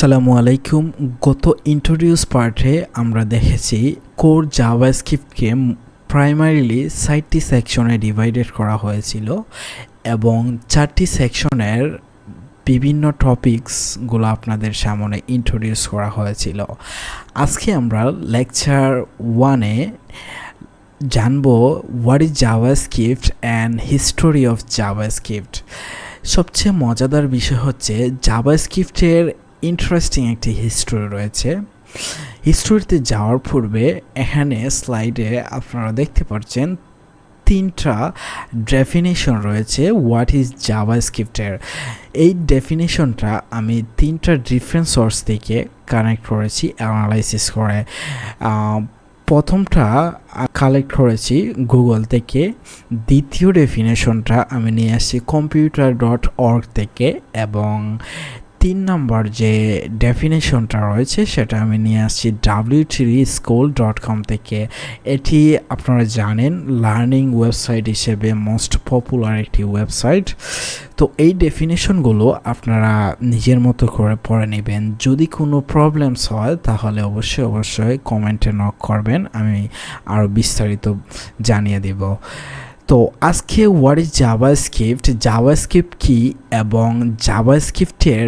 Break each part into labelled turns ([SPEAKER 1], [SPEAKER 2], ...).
[SPEAKER 1] আসসালামু আলাইকুম। গত ইন্ট্রোডিউস পার্টে আমরা দেখেছি কোর জাভাস্ক্রিপ্টকে প্রাইমারিলি 4টি সেকশনে ডিভাইডেড করা হয়েছিল এবং 4টি সেকশনের বিভিন্ন টপিকসগুলো আপনাদের সামনে ইন্ট্রোডিউস করা হয়েছিল। আজকে আমরা লেকচার 1-এ জানবো what is JavaScript and history of JavaScript. সবচেয়ে মজাদার বিষয় হচ্ছে জাভাস্ক্রিপ্টের ইন্টারেস্টিং একটি হিস্টোরি রয়েছে। হিস্টোরিতে যাওয়ার পূর্বে এখানে স্লাইডে আপনারা দেখতে পাচ্ছেন 3টা ডেফিনেশন রয়েছে হোয়াট ইজ জাভাস্ক্রিপ্টের। এই ডেফিনেশনটা আমি 3টা ডিফারেন্ট সোর্স থেকে কানেক্ট করেছি অ্যানালাইসিস করে। প্রথমটা কালেক্ট করেছি গুগল থেকে, দ্বিতীয় ডেফিনেশনটা আমি নিয়ে আসছি computer.org থেকে এবং 3 নম্বর যে ডেফিনেশনটা রয়েছে সেটা আমি নিয়ে আসছি w3school.com থেকে। এটি আপনারা জানেন লার্নিং ওয়েবসাইট হিসেবে মোস্ট পপুলার একটি ওয়েবসাইট। তো এই ডেফিনেশনগুলো আপনারা নিজের মতো করে পড়ে নেবেন। যদি কোনো প্রবলেমস হয় তাহলে অবশ্যই কমেন্টে নক করবেন, আমি আরও বিস্তারিত জানিয়ে দেব। তো আজকে হোয়াট ইজ জাভাস্ক্রিপ্ট কি এবং জাভাস্ক্রিপ্টের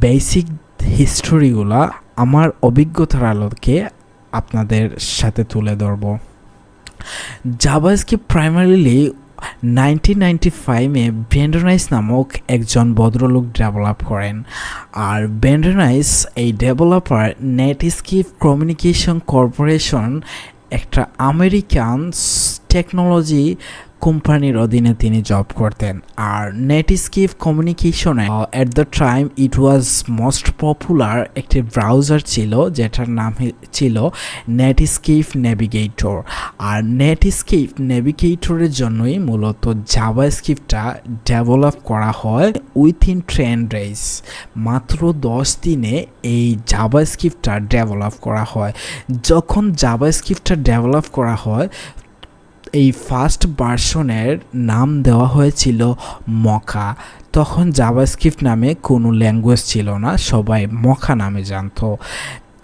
[SPEAKER 1] বেসিক হিস্টোরিগুলো আমার অভিজ্ঞতার আলোকে আপনাদের সাথে তুলে ধরব। জাভাস্ক্রিপ্ট প্রাইমারিলি 1995-এ ব্রেন্ডন আইচ নামক একজন ভদ্রলোক ডেভেলপ করেন। আর ব্রেন্ডন আইচ এই ডেভেলপার নেটস্কেপ কমিউনিকেশন কর্পোরেশন একটা আমেরিকান টেকনোলজি কোম্পানির অধীনে তিনি জব করতেন। আর নেটস্কেপ কমিউনিকেশনে at the time it was most popular একটি ব্রাউজার ছিল যেটার নাম ছিল নেটস্কেপ নেভিগেটর। আর নেটস্কেপ নেভিগেটরের জন্যই মূলত জাভাস্ক্রিপ্টটা ডেভেলপ করা হয় উইথিন 10 days। মাত্র 10 দিনে এই জাভাস্ক্রিপ্টটা ডেভেলপ করা হয়। যখন জাভাস্ক্রিপ্টটা ডেভেলপ করা হয় এই ফার্স্ট ভার্সনের নাম দেওয়া হয়েছিল মকা। তখন জাভাস্ক্রিপ্ট নামে কোনো ল্যাঙ্গুয়েজ ছিল না, সবাই মকা নামে জানতো।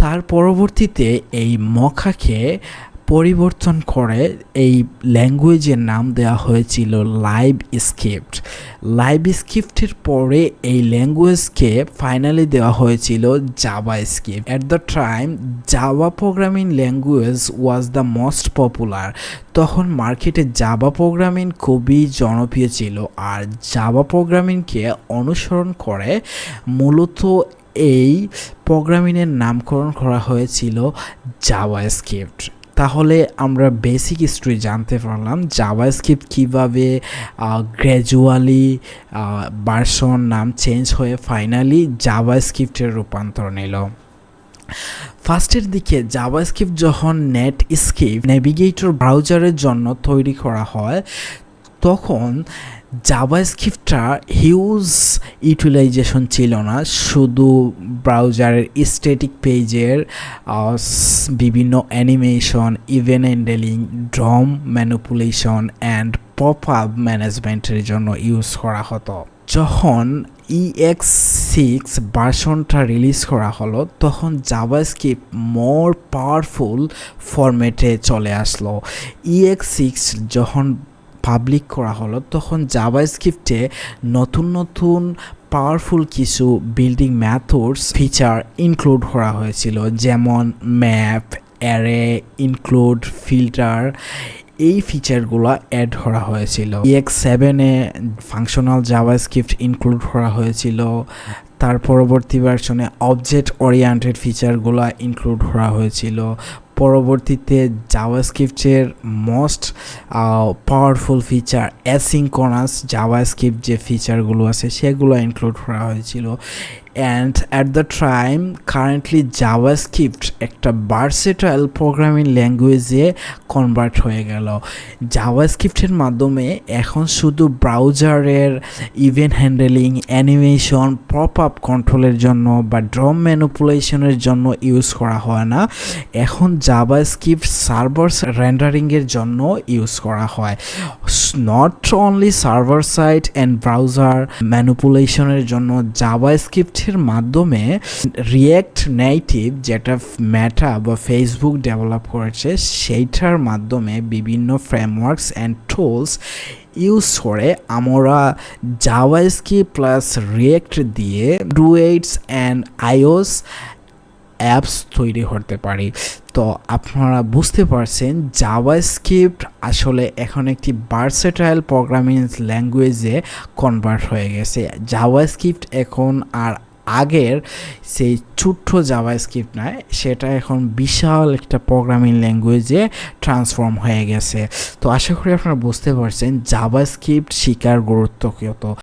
[SPEAKER 1] তার পরবর্তীতে এই মকাকে পরিবর্তন করে এই ল্যাঙ্গুয়েজের নাম দেওয়া হয়েছিল লাইভ স্ক্রিপ্টের পরে এই ল্যাঙ্গুয়েজকে ফাইনালি দেওয়া হয়েছিল JavaScript. At the time Java programming language was the most popular. তখন মার্কেটে জাভা প্রোগ্রামিং খুবই জনপ্রিয় ছিল। আর জাভা প্রোগ্রামিংকে অনুসরণ করে মূলত এই প্রোগ্রামিংয়ের নামকরণ করা হয়েছিল জাভাস্ক্রিপ্ট। তাহলে আমরা বেসিক হিস্ট্রি জানতে পারলাম জাভাস্ক্রিপ্ট কীভাবে গ্র্যাজুয়ালি ভার্সন নাম চেঞ্জ হয়ে ফাইনালি জাভাস্ক্রিপ্টের রূপান্তর নিল। ফার্স্টের দিকে জাভাস্ক্রিপ্ট যখন নেটস্কেপ নেভিগেটর ব্রাউজারের জন্য তৈরি করা হয় তখন জাভাস্ক্রিপ্টটা হিউজ ইউটিলাইজেশন ছিল না। শুধু ব্রাউজারের স্ট্যাটিক পেজের বিভিন্ন animation, event handling, ড্রম manipulation and pop up ম্যানেজমেন্টের জন্য ইউজ করা হতো। যখন EX6 ভার্সনটা রিলিজ করা হলো তখন জাভাস্ক্রিপ্ট মোর পাওয়ারফুল ফরম্যাটে চলে আসলো। EX6 যখন পাবলিক করা হলো তখন জাভাস্ক্রিপ্টে নতুন পাওয়ারফুল কিছু বিল্ডিং মেথডস ফিচার ইনক্লুড করা হয়েছিল, যেমন ম্যাপ, অ্যারে, ইনক্লুড, ফিল্টার। এই ফিচারগুলো অ্যাড করা হয়েছিল। EX7-এ ফাংশনাল জাভাস্ক্রিপ্ট ইনক্লুড করা হয়েছিল। তার পরবর্তী ভার্সনে অবজেক্ট ওরিয়েন্টেড ফিচারগুলো ইনক্লুড করা হয়েছিল। পরবর্তীতে জাভাস্ক্রিপ্টের most powerful feature asynchronous JavaScript যে ফিচারগুলো আছে সেগুলো ইনক্লুড করা হয়েছিল। And at the time currently JavaScript একটা ভার্সেটাইল প্রোগ্রামিং ল্যাঙ্গুয়েজে কনভার্ট হয়ে গেল। জাভাস্ক্রিপ্টের মাধ্যমে এখন শুধু ব্রাউজারের event handling, animation, pop up কন্ট্রোলের জন্য বা ড্রম ম্যানিপুলেশনের জন্য ইউজ করা হয় না, এখন জাভাস্ক্রিপ্ট সার্ভার রেন্ডারিংয়ের জন্য ইউজ করা হয়। Not only server side and browser ম্যানিপুলেশনের জন্য জাভাস্ক্রিপ্ট রিয়েক্টের মাধ্যমে রিয়েক্ট নেটিভ যেটা মেটা বা ফেসবুক ডেভেলপ করেছে সেইটার মাধ্যমে বিভিন্ন ফ্রেমওয়ার্কস অ্যান্ড টুলস ইউজ করে আমরা জাভাস্ক্রিপ্ট প্লাস রিয়েক্ট দিয়ে অ্যান্ড্রয়েডস অ্যান্ড আইওএস অ্যাপস তৈরি করতে পারি। তো আপনারা বুঝতে পারছেন জাভাস্ক্রিপ্ট আসলে এখন একটি ভার্সেটাইল প্রোগ্রামিং ল্যাঙ্গুয়েজে কনভার্ট হয়ে গেছে। জাভাস্ক্রিপ্ট এখন আর আগের সেই ছোট্ট জাভাস্ক্রিপ্ট নয়, সেটা এখন বিশাল একটা প্রোগ্রামিং ল্যাঙ্গুয়েজে ট্রান্সফর্ম হয়ে গেছে। তো আশা করি আপনারা বুঝতে পারছেন জাভাস্ক্রিপ্ট শেখার গুরুত্ব কত।